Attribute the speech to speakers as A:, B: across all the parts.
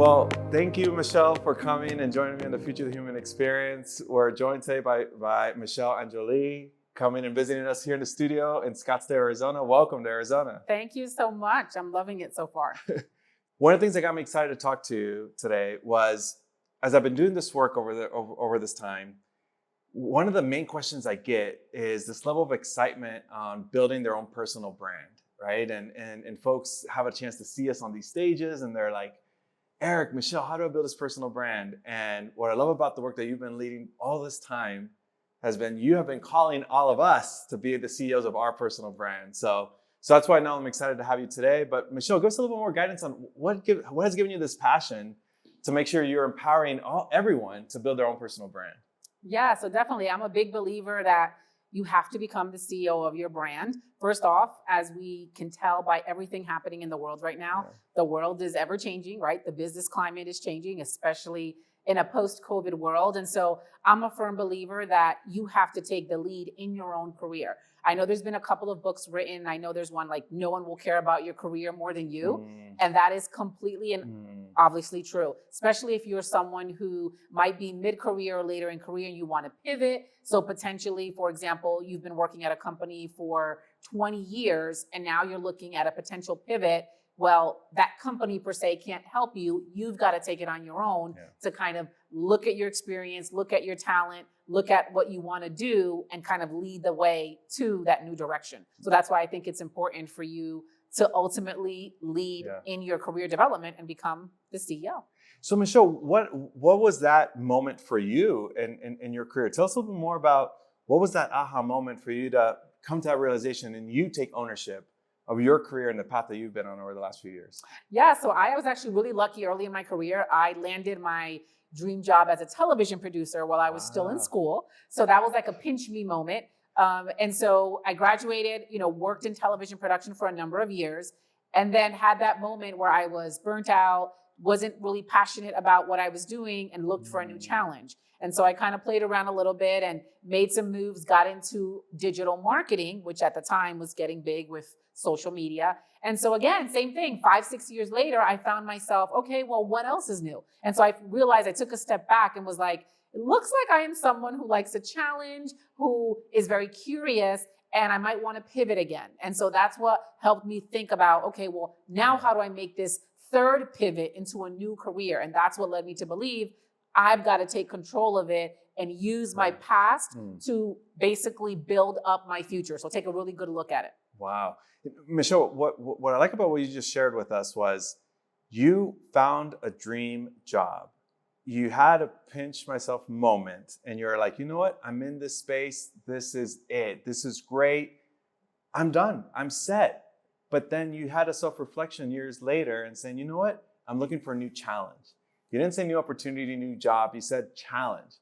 A: Well, thank you, Michelle, for coming and joining me in the Future of the Human Experience. We're joined today by Michelle Enjoli, coming and visiting us here in the studio in Scottsdale, Arizona. Welcome to Arizona.
B: Thank you so much. I'm loving it so far.
A: One of the things that got me excited to talk to you today was, as I've been doing this work over this time, one of the main questions I get is this level of excitement on building their own personal brand, right? And folks have a chance to see us on these stages and they're like, Eric, Michelle, how do I build this personal brand? And what I love about the work that you've been leading all this time has been you have been calling all of us to be the CEOs of our personal brand. So that's why now I'm excited to have you today. But Michelle, give us a little bit more guidance on what has given you this passion to make sure you're empowering everyone to build their own personal brand.
B: Yeah, so definitely. I'm a big believer that you have to become the CEO of your brand. First off, as we can tell by everything happening in the world right now, the world is ever changing, right? The business climate is changing, especially in a post-COVID world. And so I'm a firm believer that you have to take the lead in your own career. I know there's been a couple of books written. I know there's one like No One Will Care About Your Career More Than You. And that is completely and obviously true, especially if you're someone who might be mid-career or later in career and you want to pivot. So potentially, for example, you've been working at a company for 20 years and now you're looking at a potential pivot. Well, that company per se can't help you. You've got to take it on your own to kind of look at your experience, look at your talent, look at what you want to do and kind of lead the way to that new direction. So that's why I think it's important for you to ultimately lead in your career development and become the CEO.
A: So Michelle, what was that moment for you in your career? Tell us a little bit more about what was that aha moment for you to come to that realization and you take ownership of your career and the path that you've been on over the last few years?
B: Yeah, so I was actually really lucky early in my career. I landed my dream job as a television producer while I was still in school. So that was like a pinch me moment. And so I graduated, worked in television production for a number of years, and then had that moment where I was burnt out, wasn't really passionate about what I was doing, and looked for a new challenge. And so I kind of played around a little bit and made some moves, got into digital marketing, which at the time was getting big with social media. And so again, same thing, 5-6 years later, I found myself, okay, well, what else is new? And so I realized I took a step back and was like, it looks like I am someone who likes a challenge, who is very curious, and I might want to pivot again. And so that's what helped me think about, okay, well, now how do I make this third pivot into a new career? And that's what led me to believe I've got to take control of it and use my past to basically build up my future. So take a really good look at it.
A: Wow. Michelle, what I like about what you just shared with us was you found a dream job. You had a pinch myself moment and you're like, you know what? I'm in this space. This is it. This is great. I'm done. I'm set. But then you had a self-reflection years later and saying, you know what? I'm looking for a new challenge. You didn't say new opportunity, new job. You said challenge.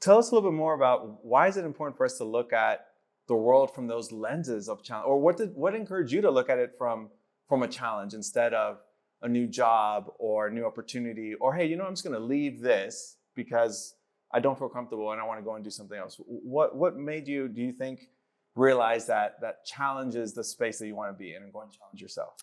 A: Tell us a little bit more about why is it important for us to look at the world from those lenses of challenge, or what encouraged you to look at it from a challenge instead of a new job or a new opportunity, or hey, I'm just going to leave this because I don't feel comfortable and I want to go and do something else. What made you, do you think, realize that challenge is the space that you want to be in and go and challenge yourself?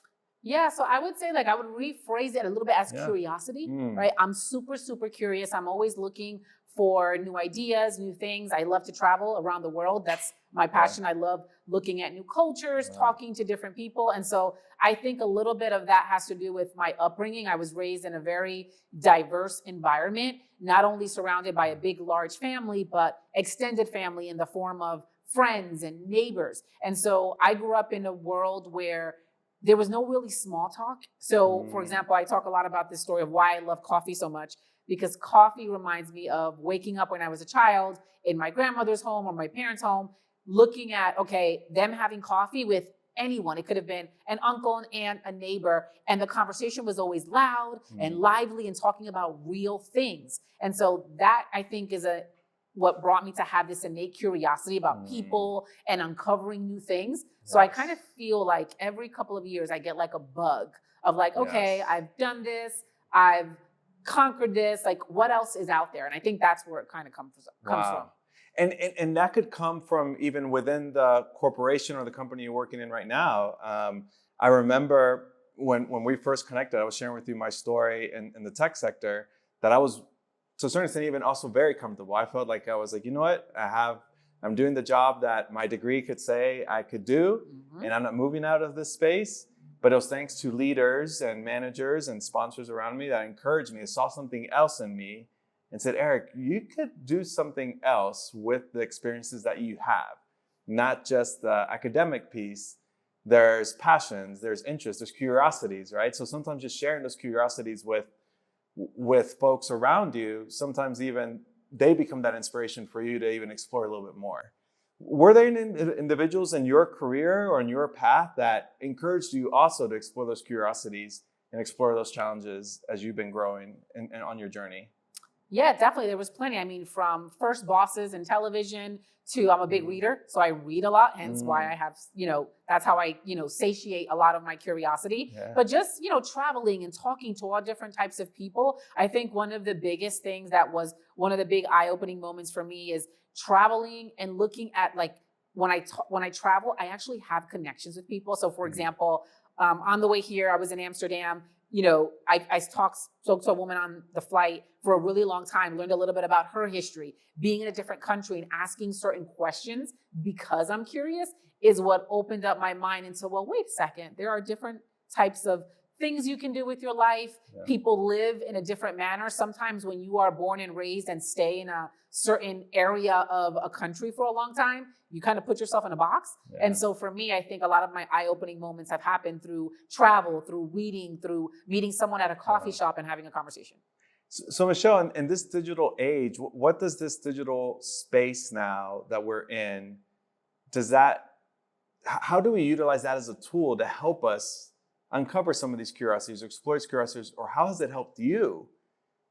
B: Yeah, so I would say I would rephrase it a little bit as curiosity, right? I'm super, super curious. I'm always looking for new ideas, new things. I love to travel around the world. That's my passion. I love looking at new cultures, talking to different people. And so I think a little bit of that has to do with my upbringing. I was raised in a very diverse environment, not only surrounded by a big, large family, but extended family in the form of friends and neighbors. And so I grew up in a world where there was no really small talk. So, for example, I talk a lot about this story of why I love coffee so much, because coffee reminds me of waking up when I was a child in my grandmother's home or my parents' home, looking at, okay, them having coffee with anyone. It could have been an uncle, an aunt, a neighbor, and the conversation was always loud and lively and talking about real things. And so that, I think, is what brought me to have this innate curiosity about people and uncovering new things. So I kind of feel like every couple of years I get like a bug of like, okay, I've done this, I've conquered this, like what else is out there? And I think that's where it kind of comes from.
A: And that could come from even within the corporation or the company you're working in right now. I remember when we first connected, I was sharing with you my story in the tech sector that I was, to a certain extent, even also very comfortable. I felt like I was like, you know what, I'm doing the job that my degree could say I could do, and I'm not moving out of this space. But it was thanks to leaders and managers and sponsors around me that encouraged me, saw something else in me and said, Eric, you could do something else with the experiences that you have, not just the academic piece. There's passions, there's interests, there's curiosities, right? So sometimes just sharing those curiosities with folks around you, sometimes even they become that inspiration for you to even explore a little bit more. Were there individuals in your career or in your path that encouraged you also to explore those curiosities and explore those challenges as you've been growing and on your journey?
B: Yeah, definitely. There was plenty. I mean, from first bosses in television to I'm a big reader. So I read a lot, hence why I have, that's how I, satiate a lot of my curiosity.
A: Yeah.
B: But just, traveling and talking to all different types of people. I think one of the biggest things that was one of the big eye-opening moments for me is traveling and looking at like when I travel, I actually have connections with people. So for example, on the way here, I was in Amsterdam. I spoke to a woman on the flight for a really long time, learned a little bit about her history, being in a different country and asking certain questions because I'm curious is what opened up my mind into, well, wait a second, there are different types of things you can do with your life. Yeah. People live in a different manner. Sometimes when you are born and raised and stay in a certain area of a country for a long time, you kind of put yourself in a box. Yeah. And so for me, I think a lot of my eye-opening moments have happened through travel, through reading, through meeting someone at a coffee shop and having a conversation.
A: So Michelle, in this digital age, what does this digital space now that we're in, how do we utilize that as a tool to help us uncover some of these curiosities, explore these curiosities, or how has it helped you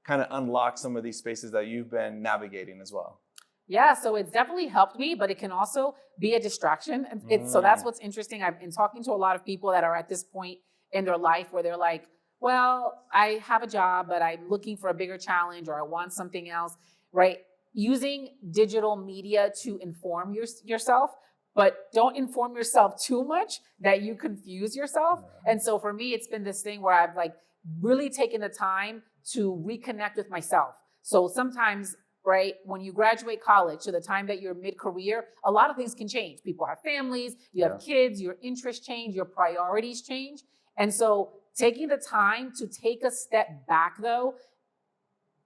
A: kind of unlock some of these spaces that you've been navigating as well?
B: Yeah, so it's definitely helped me, but it can also be a distraction. So that's what's interesting. I've been talking to a lot of people that are at this point in their life where they're like, well, I have a job, but I'm looking for a bigger challenge or I want something else, right? Using digital media to inform yourself, but don't inform yourself too much that you confuse yourself. And so for me, it's been this thing where I've like really taken the time to reconnect with myself. So sometimes, right, when you graduate college to the time that you're mid-career, a lot of things can change. People have families, you have kids, your interests change, your priorities change. And so taking the time to take a step back though,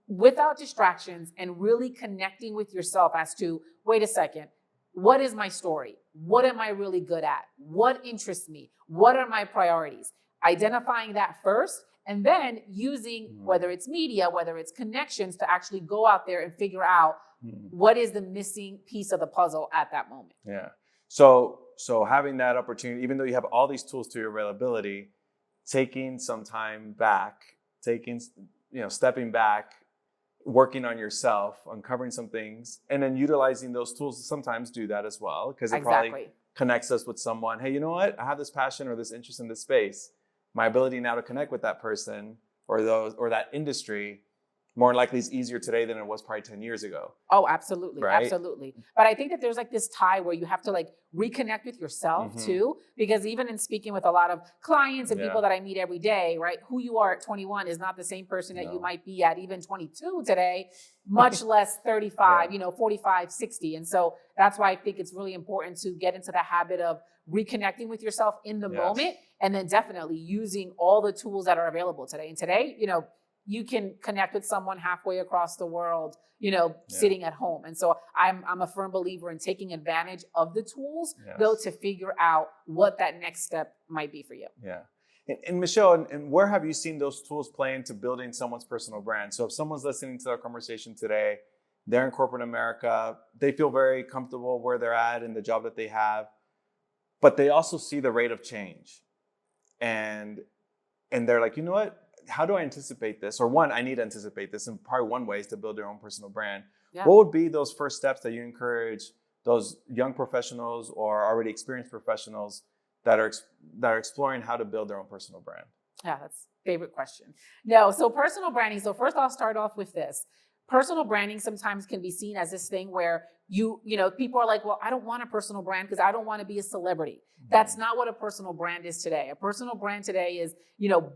B: without distractions and really connecting with yourself as to, wait a second, what is my story? What am I really good at? What interests me? What are my priorities? Identifying that first, and then using whether it's media, whether it's connections to actually go out there and figure out what is the missing piece of the puzzle at that moment.
A: Yeah. So having that opportunity, even though you have all these tools to your availability, taking some time back, stepping back, working on yourself, uncovering some things, and then utilizing those tools to sometimes do that as well, because it probably connects us with someone. Hey, you know what? I have this passion or this interest in this space. My ability now to connect with that person or that industry more likely is easier today than it was probably 10 years ago.
B: Oh, absolutely.
A: Right?
B: Absolutely. But I think that there's like this tie where you have to like reconnect with yourself too, because even in speaking with a lot of clients and people that I meet every day, right, who you are at 21 is not the same person that you might be at even 22 today, much less 35, 45, 60. And so that's why I think it's really important to get into the habit of reconnecting with yourself in the moment, and then definitely using all the tools that are available today. And today, you can connect with someone halfway across the world, sitting at home. And so I'm a firm believer in taking advantage of the tools, though, to figure out what that next step might be for you.
A: Yeah. And Michelle, and where have you seen those tools play into building someone's personal brand? So if someone's listening to our conversation today, they're in corporate America, they feel very comfortable where they're at in the job that they have, but they also see the rate of change. And they're like, you know what? How do I anticipate this? Or one, I need to anticipate this. And probably one way is to build their own personal brand. Yeah. What would be those first steps that you encourage those young professionals or already experienced professionals that are exploring how to build their own personal brand?
B: Yeah, that's a favorite question. No, so personal branding. So first I'll start off with this. personal branding sometimes can be seen as this thing where people are like, well, I don't want a personal brand because I don't want to be a celebrity. That's not what a personal brand is today. A personal brand today is,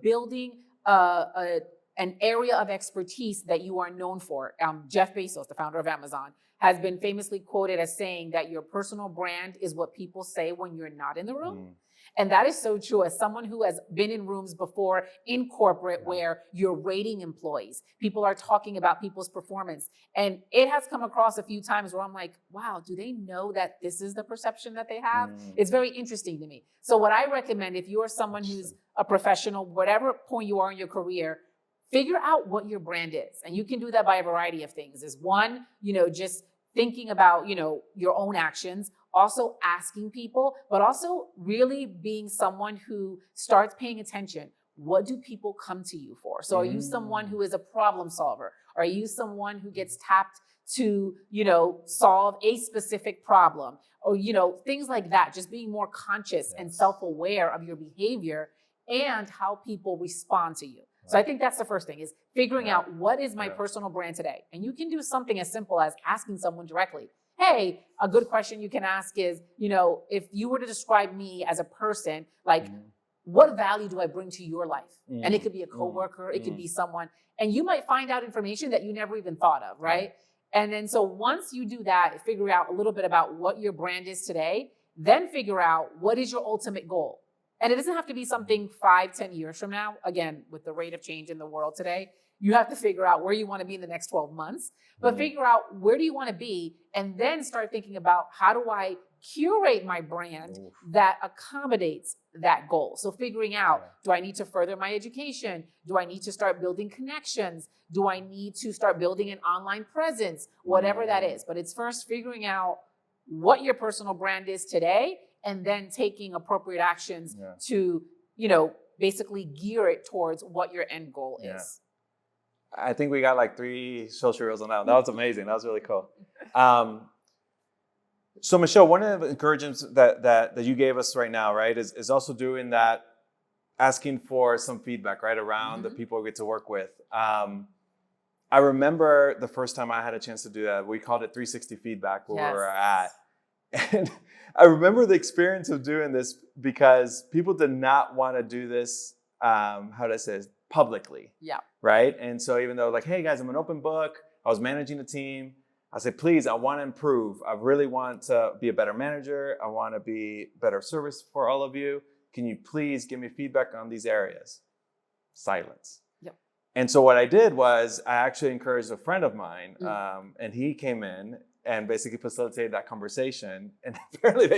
B: building an area of expertise that you are known for. Jeff Bezos, the founder of Amazon, has been famously quoted as saying that your personal brand is what people say when you're not in the room. And that is so true. As someone who has been in rooms before in corporate where you're rating employees, people are talking about people's performance. And it has come across a few times where I'm like, wow, do they know that this is the perception that they have? It's very interesting to me. So what I recommend, if you are someone who's a professional, whatever point you are in your career, figure out what your brand is. And you can do that by a variety of things. Is one, just thinking about, your own actions, also asking people, but also really being someone who starts paying attention. What do people come to you for? So are you someone who is a problem solver? Are you someone who gets tapped to, solve a specific problem? Or, things like that, just being more conscious and self-aware of your behavior and how people respond to you. So I think that's the first thing, is figuring out what is my personal brand today. And you can do something as simple as asking someone directly. Hey, a good question you can ask is, if you were to describe me as a person, like, what value do I bring to your life? And it could be a coworker, it could be someone, and you might find out information that you never even thought of, right? And then so once you do that, figure out a little bit about what your brand is today, then figure out what is your ultimate goal. And it doesn't have to be something 5-10 years from now. Again, with the rate of change in the world today, you have to figure out where you want to be in the next 12 months, but figure out where do you want to be, and then start thinking about how do I curate my brand that accommodates that goal. So figuring out, do I need to further my education? Do I need to start building connections? Do I need to start building an online presence? Whatever that is. But it's first figuring out what your personal brand is today, and then taking appropriate actions to, basically gear it towards what your end goal is.
A: I think we got like 3 social reels on that one. That was amazing. That was really cool. So Michelle, one of the encouragements that you gave us right now, right, is also doing that, asking for some feedback, right, around the people we get to work with. I remember the first time I had a chance to do that. We called it 360 feedback where we were at. And I remember the experience of doing this because people did not want to do this, publicly. Yeah. Right. And so even though like, hey guys, I'm an open book, I was managing a team. I said, please, I want to improve. I really want to be a better manager. I want to be better service for all of you. Can you please give me feedback on these areas? Silence. Yep. And so what I did was I actually encouraged a friend of mine, and he came in and basically facilitated that conversation. And apparently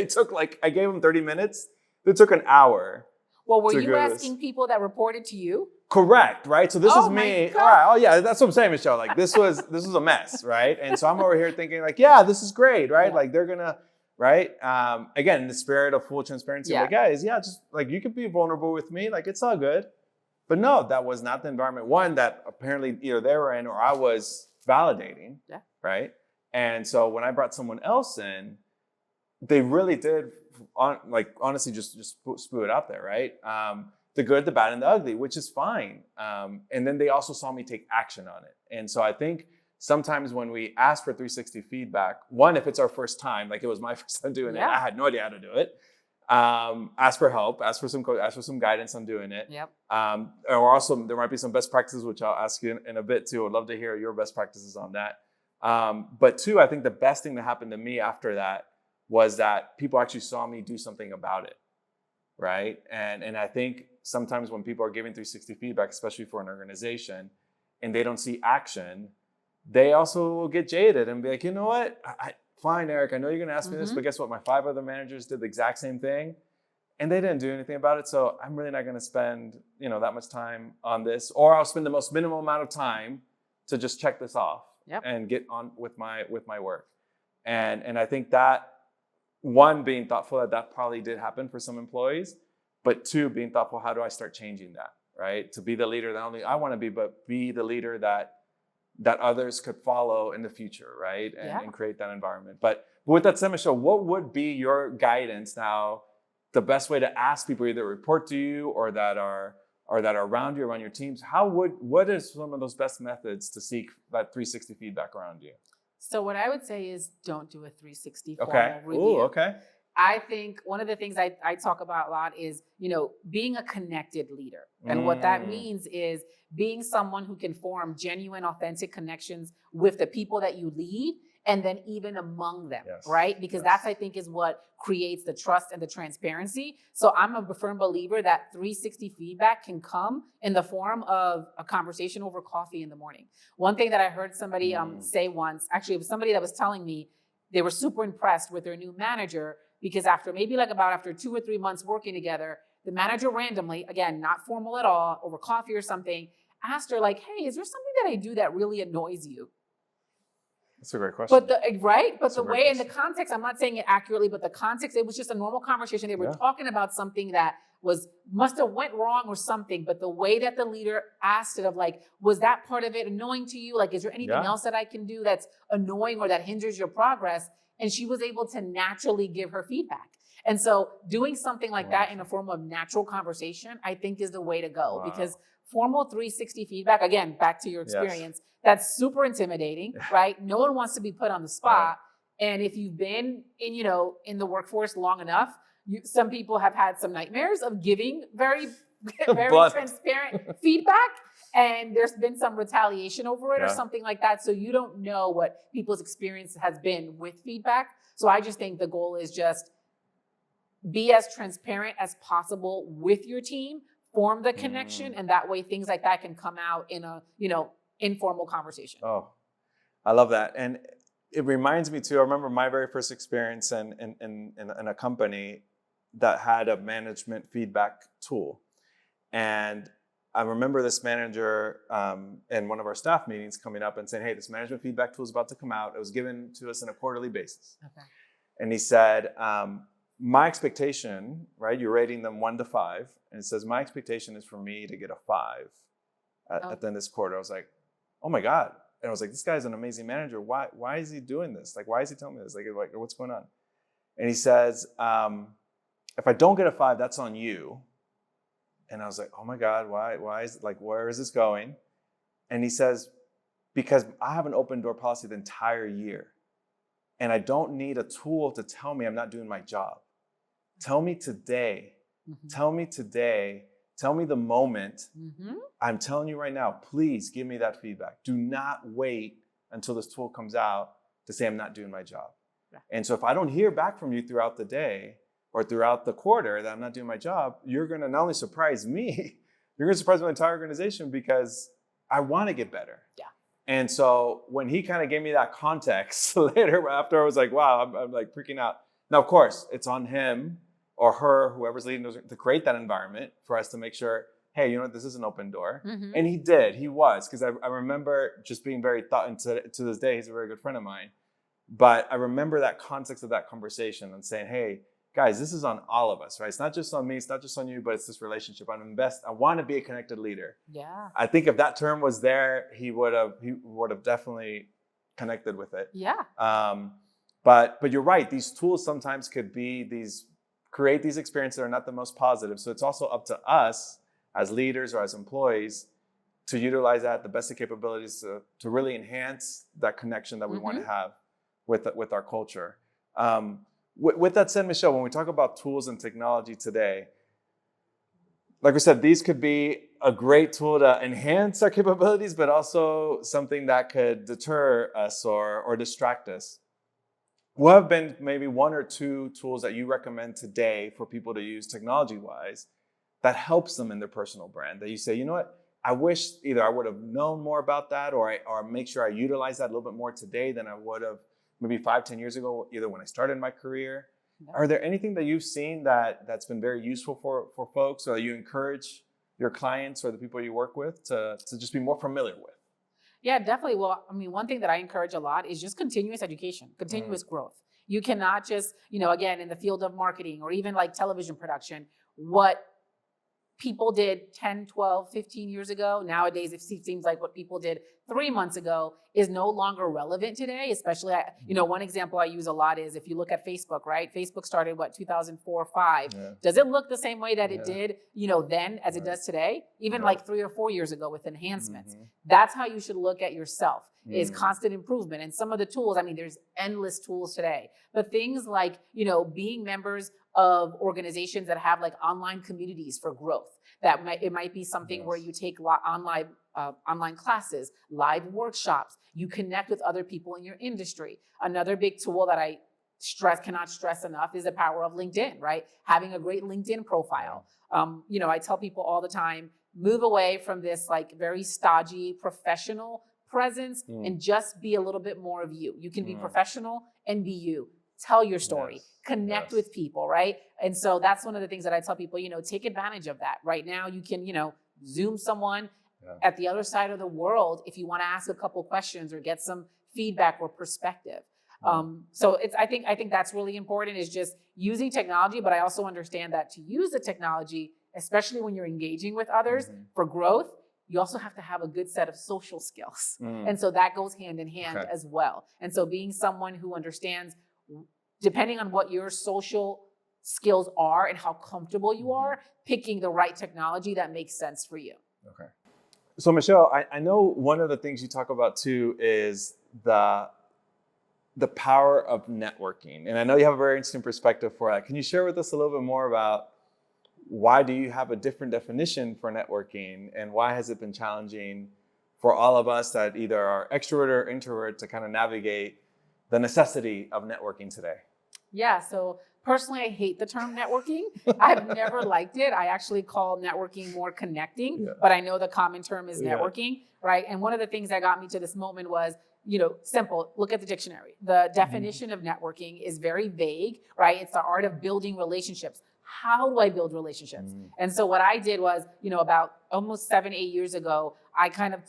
A: I gave him 30 minutes. They took an hour.
B: Well, were you asking people that reported to you?
A: Correct, right? So this is me. All right. Oh yeah, that's what I'm saying, Michelle. Like this was a mess, right? And so I'm over here thinking like, yeah, this is great, right? Yeah. Like they're gonna, right? Again, in the spirit of full transparency, like guys, just like you could be vulnerable with me, like it's all good. But no, that was not the environment. One that apparently either they were in or I was validating, right? And so when I brought someone else in, they really did, honestly, just spew it out there, right? The good, the bad, and the ugly, which is fine. And then they also saw me take action on it. And so I think sometimes when we ask for 360 feedback, one, if it's our first time, like it was my first time doing it, I had no idea how to do it. Ask for help, ask for some guidance on doing it. Yep. Or also there might be some best practices, which I'll ask you in a bit too. I'd love to hear your best practices on that. But two, I think the best thing that happened to me after that was that people actually saw me do something about it, right? And I think sometimes when people are giving 360 feedback, especially for an organization, and they don't see action, they also will get jaded and be like, you know what? Fine, Eric, I know you're going to ask me this, but guess what? My 5 other managers did the exact same thing, and they didn't do anything about it, so I'm really not going to spend that much time on this, or I'll spend the most minimal amount of time to just check this off and get on with my work. And I think that, one, being thoughtful that probably did happen for some employees, but two, being thoughtful, how do I start changing that, right? To be the leader that only I want to be, but be the leader that others could follow in the future, right? And create that environment. But with that said, Michelle, what would be your guidance now, the best way to ask people either report to you or that are or that are around you, around your teams, what is some of those best methods to seek that 360 feedback around you?
B: So what I would say is don't do a 360
A: Okay.
B: formal review.
A: Ooh, okay.
B: I think one of the things I talk about a lot is, being a connected leader. And what that means is being someone who can form genuine, authentic connections with the people that you lead, and then even among them,
A: Yes.
B: right? Because that's, I think, is what creates the trust and the transparency. So I'm a firm believer that 360 feedback can come in the form of a conversation over coffee in the morning. One thing that I heard somebody say once, actually, it was somebody that was telling me they were super impressed with their new manager because after 2 or 3 months working together, the manager randomly, again, not formal at all, over coffee or something, asked her like, hey, is there something that I do that really annoys you?
A: That's a great question.
B: But the way in the context, I'm not saying it accurately, but the context, it was just a normal conversation. They were talking about something that must have went wrong or something, but the way that the leader asked it of like, was that part of it annoying to you? Like, is there anything else that I can do that's annoying or that hinders your progress? And she was able to naturally give her feedback. And so doing something like that in a form of natural conversation, I think is the way to go because formal 360 feedback, again, back to your experience, that's super intimidating, right? No one wants to be put on the spot. And if you've been in the workforce long enough, some people have had some nightmares of giving very transparent feedback. And there's been some retaliation over it or something like that. So you don't know what people's experience has been with feedback. So I just think the goal is just be as transparent as possible with your team, form the connection, and that way things like that can come out in a, informal conversation.
A: Oh, I love that. And it reminds me too, I remember my very first experience in a company that had a management feedback tool. And I remember this manager in one of our staff meetings coming up and saying, hey, this management feedback tool is about to come out. It was given to us on a quarterly basis. Okay. And he said, my expectation, right? You're rating them 1 to 5. And it says, my expectation is for me to get a 5 at the end of this quarter. I was like, oh my God. And I was like, this guy's an amazing manager. Why is he doing this? Like, why is he telling me this? Like, what's going on? And he says, if I don't get a 5, that's on you. And I was like, oh my God, why is it like, where is this going? And he says, because I have an open door policy the entire year. And I don't need a tool to tell me I'm not doing my job. Tell me today. Tell me today. Tell me the moment. I'm telling you right now, please give me that feedback. Do not wait until this tool comes out to say I'm not doing my job. Yeah. And so if I don't hear back from you throughout the day or throughout the quarter that I'm not doing my job, you're going to not only surprise me, you're going to surprise my entire organization because I want to get better. Yeah. And so when he kind of gave me that context later after, I was like, wow, I'm like freaking out. Now, of course, it's on him or her, whoever's leading those, to create that environment for us to make sure, hey, this is an open door. And he did, he was, because I remember just being very and to this day, he's a very good friend of mine. But I remember that context of that conversation and saying, hey, guys, this is on all of us, right? It's not just on me, it's not just on you, but it's this relationship. I want to be a connected leader. Yeah. I think if that term was there, he would have definitely connected with it. Yeah. But you're right, these tools sometimes could be create these experiences that are not the most positive. So it's also up to us as leaders or as employees to utilize that, the best of capabilities to really enhance that connection that we want to have with our culture. With that said, Michelle, when we talk about tools and technology today, like we said, these could be a great tool to enhance our capabilities, but also something that could deter us or distract us. What have been maybe 1 or 2 tools that you recommend today for people to use technology-wise that helps them in their personal brand? That you say, you know what, I wish either I would have known more about that or make sure I utilize that a little bit more today than I would have maybe 5-10 years ago, either when I started my career. Yeah. Are there anything that you've seen that's been very useful for folks, or you encourage your clients or the people you work with to just be more familiar with?
B: Yeah, definitely. Well, I mean, one thing that I encourage a lot is just continuous education, continuous growth. You cannot just, again, in the field of marketing or even like television production, what people did 10, 12, 15 years ago, nowadays it seems like what people did 3 months ago is no longer relevant today, especially, one example I use a lot is if you look at Facebook, right? Facebook started, 2004 or 5.
A: Yeah.
B: Does it look the same way that it did, then as it does today? Even
A: No.
B: like 3 or 4 years ago with enhancements.
A: Mhm.
B: That's how you should look at yourself, is constant improvement. And some of the tools, there's endless tools today, but things like, being members of organizations that have like online communities for growth. It might be something where you take online classes, live workshops. You connect with other people in your industry. Another big tool that I cannot stress enough is the power of LinkedIn, right? Having a great LinkedIn profile. I tell people all the time, move away from this like very stodgy professional presence and just be a little bit more of you. You can be professional and be you. Tell your story, connect with people, right? And so that's one of the things that I tell people, take advantage of that. Right now you can, Zoom someone at the other side of the world if you want to ask a couple questions or get some feedback or perspective. So I think that's really important, is just using technology, but I also understand that to use the technology, especially when you're engaging with others for growth, you also have to have a good set of social skills. And so that goes hand in hand as well. And so being someone who understands, depending on what your social skills are and how comfortable you are, picking the right technology that makes sense for you.
A: Okay. So Michelle, I know one of the things you talk about too is the power of networking. And I know you have a very interesting perspective for that. Can you share with us a little bit more about why do you have a different definition for networking, and why has it been challenging for all of us that either are extrovert or introvert to kind of navigate the necessity of networking today?
B: Yeah, so personally, I hate the term networking. I've never liked it. I actually call networking more connecting, but I know the common term is networking, right? And one of the things that got me to this moment was, simple, look at the dictionary. The definition of networking is very vague, right? It's the art of building relationships. How do I build relationships? And so what I did was, about almost 7-8 years ago, I kind of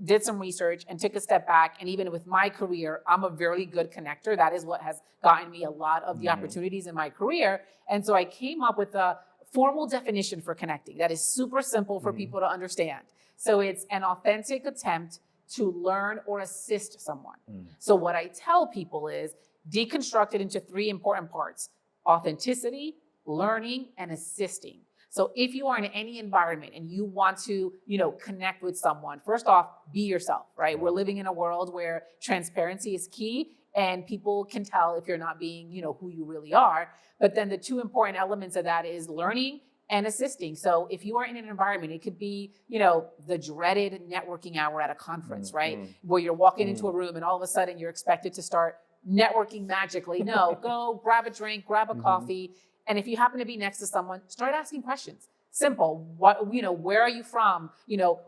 B: did some research and took a step back. And even with my career, I'm a very good connector. That is what has gotten me a lot of the opportunities in my career. And so I came up with a formal definition for connecting that is super simple for people to understand. So it's an authentic attempt to learn or assist someone. So what I tell people is deconstruct it into 3 important parts: authenticity, learning, and assisting. So if you are in any environment and you want to, connect with someone, first off, be yourself, right? We're living in a world where transparency is key and people can tell if you're not being, who you really are. But then the 2 important elements of that is learning and assisting. So if you are in an environment, it could be, the dreaded networking hour at a conference, right? Where you're walking into a room and all of a sudden you're expected to start networking magically. No, go grab a drink, grab a coffee. And if you happen to be next to someone, start asking questions. Simple. Where are you from?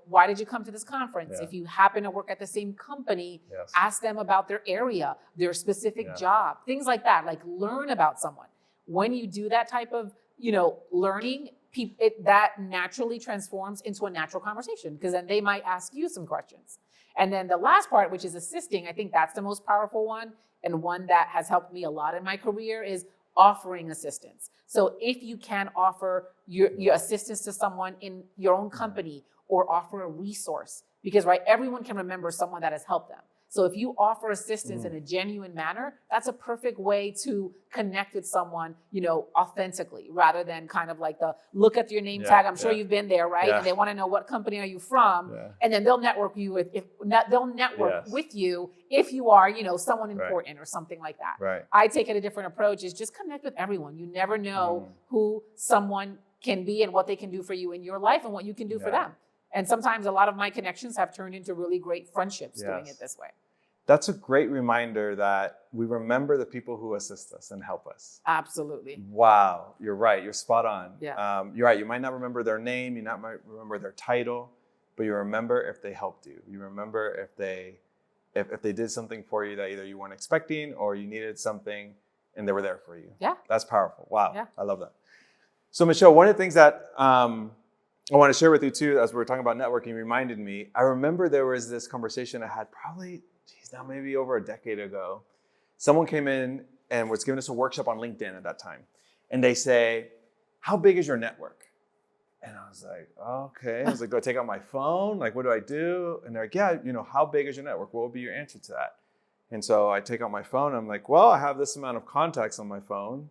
B: Why did you come to this conference? If you happen to work at the same company, ask them about their area, their specific job, things like that. Like, learn about someone. When you do that type of, learning, that naturally transforms into a natural conversation, because then they might ask you some questions. And then the last part, which is assisting, I think that's the most powerful one, and one that has helped me a lot in my career, is offering assistance. So if you can offer your assistance to someone in your own company, or offer a resource, because everyone can remember someone that has helped them. So if you offer assistance in a genuine manner, that's a perfect way to connect with someone, authentically, rather than kind of like the look at your name tag. I'm sure you've been there, right? And they want to know what company are you from, and then they'll network with with you if you are, someone important or something like that.
A: Right.
B: I take it a different approach, is just connect with everyone. You never know who someone can be and what they can do for you in your life and what you can do for them. And sometimes a lot of my connections have turned into really great friendships doing it this way.
A: That's a great reminder that we remember the people who assist us and help us.
B: Absolutely.
A: Wow, you're right. You're spot on.
B: Yeah.
A: You're right. You might not remember their name. You might not remember their title, but you remember if they helped you. You remember if they did something for you that either you weren't expecting or you needed something and they were there for you.
B: Yeah.
A: That's powerful. Wow.
B: Yeah.
A: I love that. So Michelle, one of the things that I want to share with you too, as we were talking about networking, reminded me, I remember there was this conversation I had probably, now maybe over a decade ago. Someone came in and was giving us a workshop on LinkedIn at that time. And they say, how big is your network? And I was like, okay. I was like, do I take out my phone? Like, what do I do? And they're like, yeah, how big is your network? What would be your answer to that? And so I take out my phone. I'm like, well, I have this amount of contacts on my phone.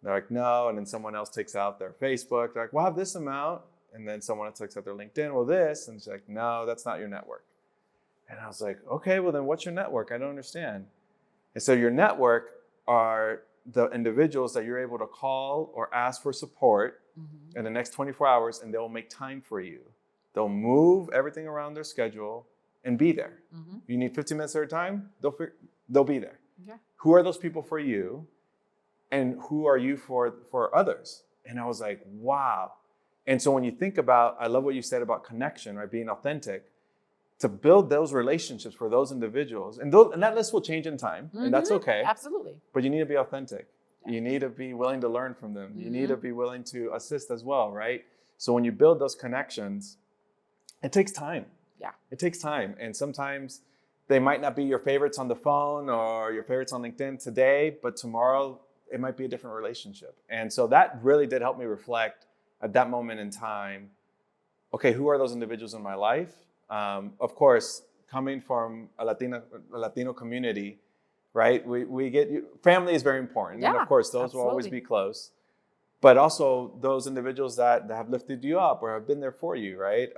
A: They're like, no. And then someone else takes out their Facebook. They're like, well, I have this amount. And then someone else takes out their LinkedIn. Well, this. And she's like, no, that's not your network. And I was like, okay, well, then what's your network? I don't understand. And so your network are the individuals that you're able to call or ask for support in the next 24 hours, and they'll make time for you. They'll move everything around their schedule and be there. You need 15 minutes at a time, they'll be there. Okay. Who are those people for you? And who are you for others? And I was like, wow. And so when you think about, I love what you said about connection, right? Being authentic, to build those relationships for those individuals. And that list will change in time, and that's okay.
B: Absolutely.
A: But you need to be authentic. You need to be willing to learn from them. You need to be willing to assist as well, right? So when you build those connections, it takes time. Yeah. It takes time. And sometimes they might not be your favorites on the phone or your favorites on LinkedIn today, but tomorrow it might be a different relationship. And so that really did help me reflect at that moment in time, okay, who are those individuals in my life? Of course, coming from a Latino community, right? We get family is very important, and of course, those will always be close. But also those individuals that have lifted you up or have been there for you, right?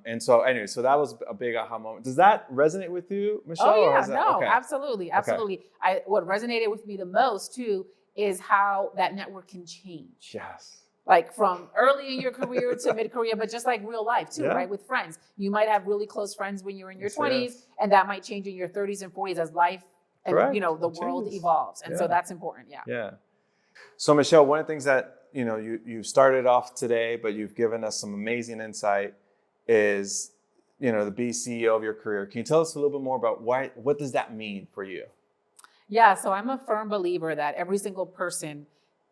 A: And so, anyway, so that was a big aha moment. Does that resonate with you, Michelle?
B: Oh yeah, absolutely. What resonated with me the most too is how that network can change.
A: Yes.
B: Like from early in your career to mid-career, but just like real life too, right? With friends. You might have really close friends when you're in your 20s, and that might change in your 30s and 40s as life and the world evolves. And so that's important,
A: Yeah. So Michelle, one of the things that you started off today, but you've given us some amazing insight is, the be CEO of your career. Can you tell us a little bit more about what does that mean for you?
B: Yeah, so I'm a firm believer that every single person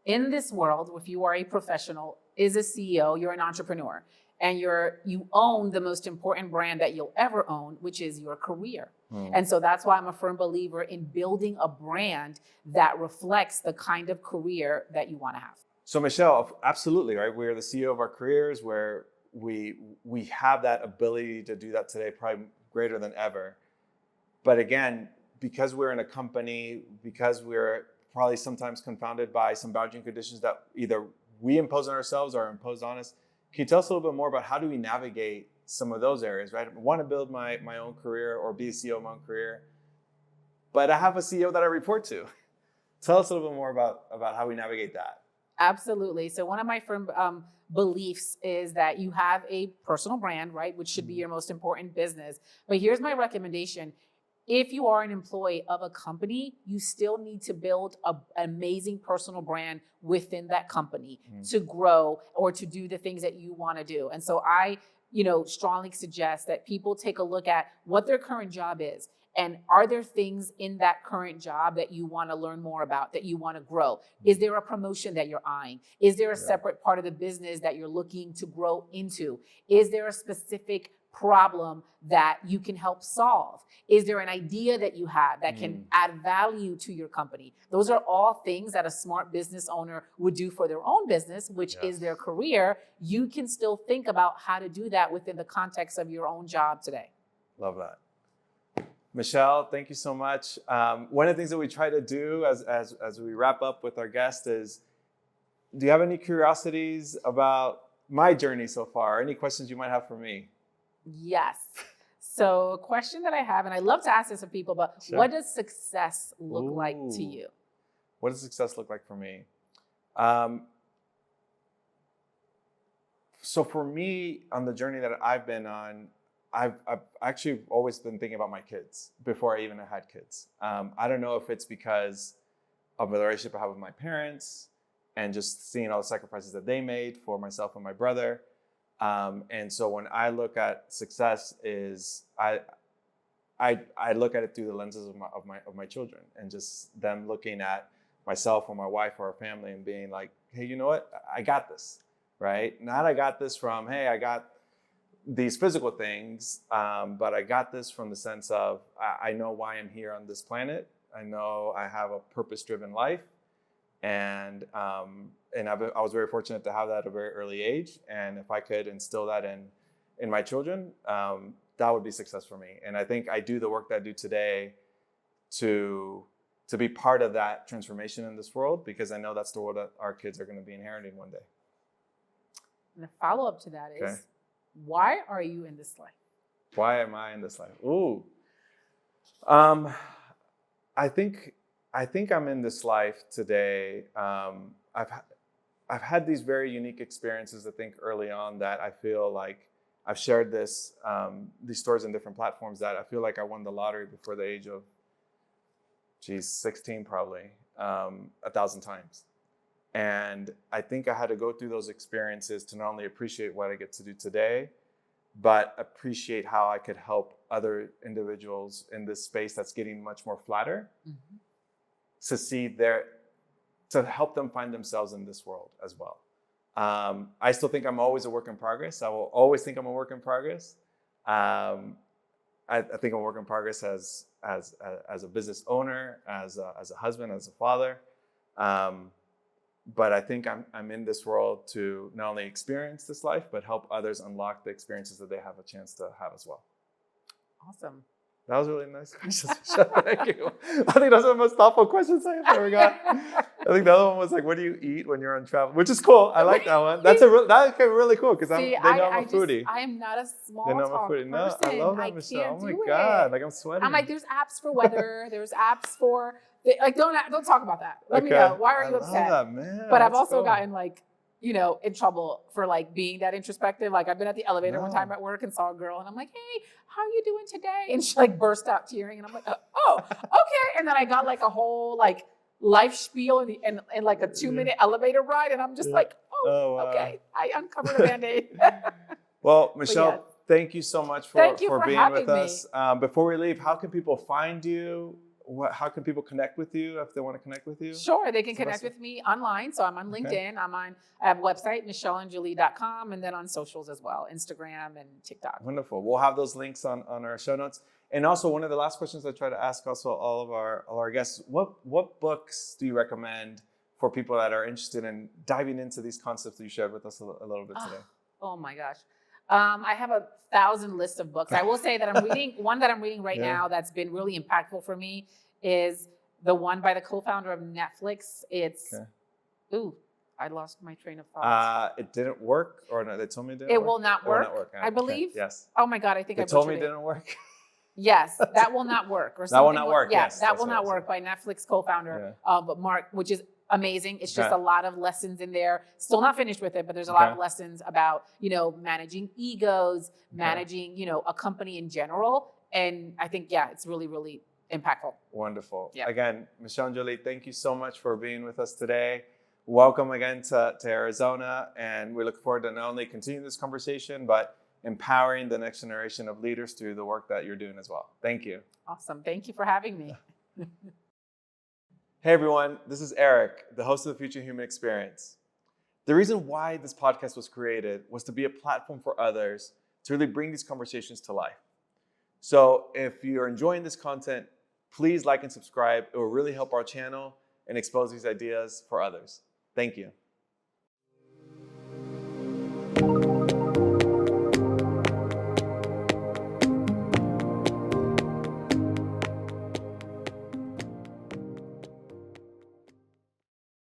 B: in this world, if you are a professional, is a CEO, you're an entrepreneur, and you own the most important brand that you'll ever own, which is your career. And so that's why I'm a firm believer in building a brand that reflects the kind of career that you want to have.
A: So Michelle, absolutely, right? We're the CEO of our careers, where we have that ability to do that today, probably greater than ever. But again, because we're in a company, because we're probably sometimes confounded by some boundary conditions that either we impose on ourselves or are imposed on us. Can you tell us a little bit more about how do we navigate some of those areas, right? I want to build my own career or be a CEO of my own career, but I have a CEO that I report to. Tell us a little bit more about how we navigate that.
B: Absolutely. So one of my firm beliefs is that you have a personal brand, right, which should be your most important business. But here's my recommendation. If you are an employee of a company, you still need to build an amazing personal brand within that company to grow or to do the things that you want to do. And so I, strongly suggest that people take a look at what their current job is. And are there things in that current job that you want to learn more about, that you want to grow? Is there a promotion that you're eyeing? Is there a separate part of the business that you're looking to grow into? Is there a specific problem that you can help solve? Is there an idea that you have that can add value to your company? Those are all things that a smart business owner would do for their own business, which is their career. You can still think about how to do that within the context of your own job today.
A: Love that. Michelle, thank you so much. One of the things that we try to do as we wrap up with our guest is, do you have any curiosities about my journey so far? Any questions you might have for me?
B: Yes. So a question that I have, and I love to ask this of people, but what does success look like to you?
A: What does success look like for me? So for me, on the journey that I've been on, I've actually always been thinking about my kids before I even had kids. I don't know if it's because of the relationship I have with my parents and just seeing all the sacrifices that they made for myself and my brother. And so when I look at success, I look at it through the lenses of my children, and just them looking at myself or my wife or our family and being like, hey, you know what? I got this, right? Not I got this from, hey, I got these physical things, but I got this from the sense of I know why I'm here on this planet. I know I have a purpose-driven life, I was very fortunate to have that at a very early age. And if I could instill that in my children, that would be success for me. And I think I do the work that I do today to be part of that transformation in this world, because I know that's the world that our kids are going to be inheriting one day.
B: And the follow-up to that is, why are you in this life?
A: Why am I in this life? Ooh. I think I'm in this life today. I've had these very unique experiences, I think, early on, that I feel like I've shared these stories in different platforms, that I feel like I won the lottery before the age of 16 probably, 1,000 times. And I think I had to go through those experiences to not only appreciate what I get to do today, but appreciate how I could help other individuals in this space that's getting much more flatter, to help them find themselves in this world as well. I still think I'm always a work in progress. I will always think I'm a work in progress. I think I'm a work in progress as a business owner, as a husband, as a father. But I think I'm in this world to not only experience this life, but help others unlock the experiences that they have a chance to have as well.
B: Awesome.
A: That was really nice questions. Thank you. I think those are the most thoughtful questions I have ever got. I think the other one was like, what do you eat when you're on travel? Which is cool. I like that one. That's really cool, because they know I'm a foodie.
B: I am not a small
A: They know I'm a
B: talk
A: foodie. No,
B: person.
A: I love that, Michelle.
B: Can't
A: Oh my
B: do
A: God,
B: it.
A: like I'm sweating.
B: I'm like, there's apps for weather. There's apps for don't talk about that. Let me know. Why are you upset?
A: I love that, man.
B: But I've also gotten in trouble for being that introspective. Like, I've been at the elevator one time at work and saw a girl, and I'm like, hey, how are you doing today? And she burst out tearing, and I'm like, oh, okay. And then I got a whole life spiel in a 2-minute elevator ride, and I'm just wow. Okay. I uncovered a Band-Aid.
A: Well, Michelle, thank you so much for being with us. Before we leave, how can people find you? How can people connect with you if they want to connect with you?
B: Sure, they can connect with me online. So I'm on LinkedIn. I have a website, michellenjoli.com, and then on socials as well, Instagram and TikTok.
A: Wonderful. We'll have those links on our show notes. And also, one of the last questions I try to ask also all of our guests, what books do you recommend for people that are interested in diving into these concepts that you shared with us a little bit today?
B: Oh my gosh. I have 1,000 lists of books. I will say that I'm reading one that I'm reading right now that's been really impactful for me is the one by the co-founder of Netflix. It's I lost my train of thought.
A: It didn't work, or no, they told me it didn't work?
B: It will not work.
A: It will not work.
B: I believe.
A: Yes.
B: Oh my God, I think
A: they told me it didn't work.
B: Yes, that will not work. Or
A: that will not work. Yes,
B: that will not work by Netflix co-founder Mark, which is amazing. It's just a lot of lessons in there. Still not finished with it, but there's a lot of lessons about, managing egos, managing, a company in general. And I think, it's really, really impactful.
A: Wonderful.
B: Yeah.
A: Again, Michelle Enjoli, thank you so much for being with us today. Welcome again to Arizona. And we look forward to not only continuing this conversation, but empowering the next generation of leaders through the work that you're doing as well. Thank you.
B: Awesome. Thank you for having me.
A: Hey everyone, this is Eric, the host of the Future Human Experience. The reason why this podcast was created was to be a platform for others to really bring these conversations to life. So if you're enjoying this content, please like and subscribe. It will really help our channel and expose these ideas for others. Thank you.